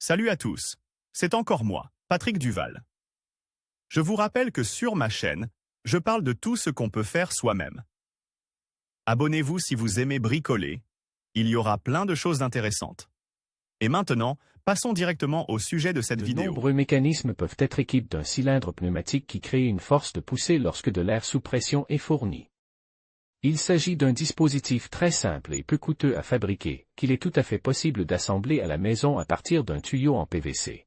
Salut à tous, c'est encore moi, Patrick Duval. Je vous rappelle que sur ma chaîne, je parle de tout ce qu'on peut faire soi-même. Abonnez-vous si vous aimez bricoler, il y aura plein de choses intéressantes. Et maintenant, passons directement au sujet de cette vidéo. De nombreux mécanismes peuvent être équipés d'un cylindre pneumatique qui crée une force de poussée lorsque de l'air sous pression est fourni. Il s'agit d'un dispositif très simple et peu coûteux à fabriquer, qu'il est tout à fait possible d'assembler à la maison à partir d'un tuyau en PVC.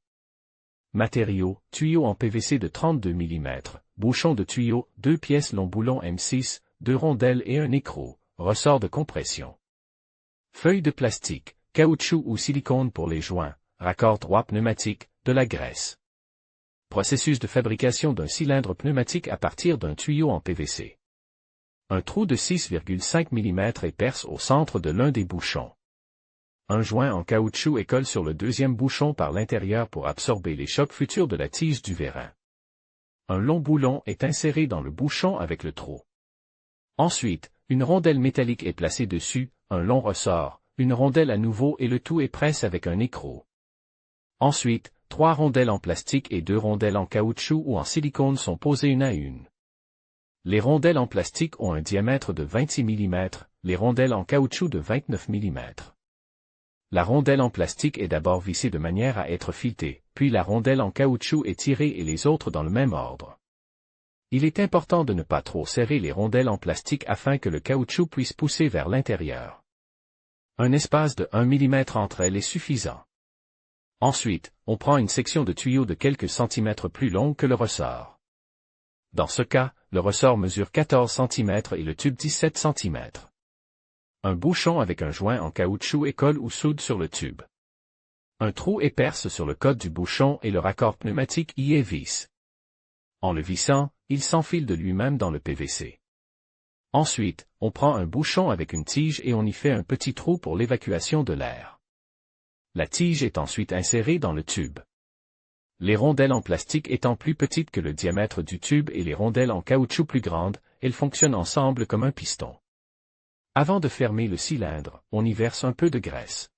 Matériaux, tuyau en PVC de 32 mm, bouchon de tuyau, 2 pièces long boulon M6, 2 rondelles et un écrou, ressort de compression. Feuilles de plastique, caoutchouc ou silicone pour les joints, raccord droit pneumatique, de la graisse. Processus de fabrication d'un cylindre pneumatique à partir d'un tuyau en PVC. Un trou de 6,5 mm est perce au centre de l'un des bouchons. Un joint en caoutchouc est collé sur le deuxième bouchon par l'intérieur pour absorber les chocs futurs de la tige du vérin. Un long boulon est inséré dans le bouchon avec le trou. Ensuite, une rondelle métallique est placée dessus, un long ressort, une rondelle à nouveau et le tout est pressé avec un écrou. Ensuite, 3 rondelles en plastique et 2 rondelles en caoutchouc ou en silicone sont posées une à une. Les rondelles en plastique ont un diamètre de 26 mm, les rondelles en caoutchouc de 29 mm. La rondelle en plastique est d'abord vissée de manière à être filetée, puis la rondelle en caoutchouc est tirée et les autres dans le même ordre. Il est important de ne pas trop serrer les rondelles en plastique afin que le caoutchouc puisse pousser vers l'intérieur. Un espace de 1 mm entre elles est suffisant. Ensuite, on prend une section de tuyau de quelques centimètres plus longue que le ressort. Dans ce cas, le ressort mesure 14 cm et le tube 17 cm. Un bouchon avec un joint en caoutchouc est collé ou soude sur le tube. Un trou est perce sur le côté du bouchon et le raccord pneumatique y est visse. En le vissant, il s'enfile de lui-même dans le PVC. Ensuite, on prend un bouchon avec une tige et on y fait un petit trou pour l'évacuation de l'air. La tige est ensuite insérée dans le tube. Les rondelles en plastique étant plus petites que le diamètre du tube et les rondelles en caoutchouc plus grandes, elles fonctionnent ensemble comme un piston. Avant de fermer le cylindre, on y verse un peu de graisse.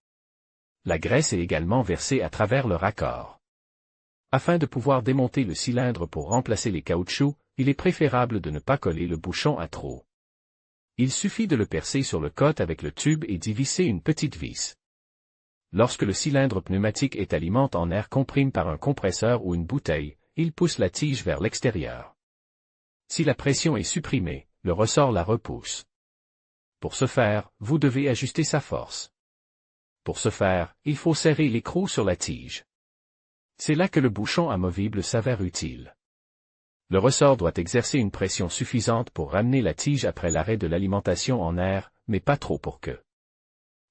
La graisse est également versée à travers le raccord. Afin de pouvoir démonter le cylindre pour remplacer les caoutchoucs, il est préférable de ne pas coller le bouchon à trop. Il suffit de le percer sur le côté avec le tube et d'y visser une petite vis. Lorsque le cylindre pneumatique est alimenté en air comprime par un compresseur ou une bouteille, il pousse la tige vers l'extérieur. Si la pression est supprimée, le ressort la repousse. Pour ce faire, vous devez ajuster sa force. Pour ce faire, il faut serrer l'écrou sur la tige. C'est là que le bouchon amovible s'avère utile. Le ressort doit exercer une pression suffisante pour ramener la tige après l'arrêt de l'alimentation en air, mais pas trop pour que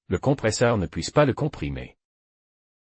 le compresseur ne puisse pas le comprimer.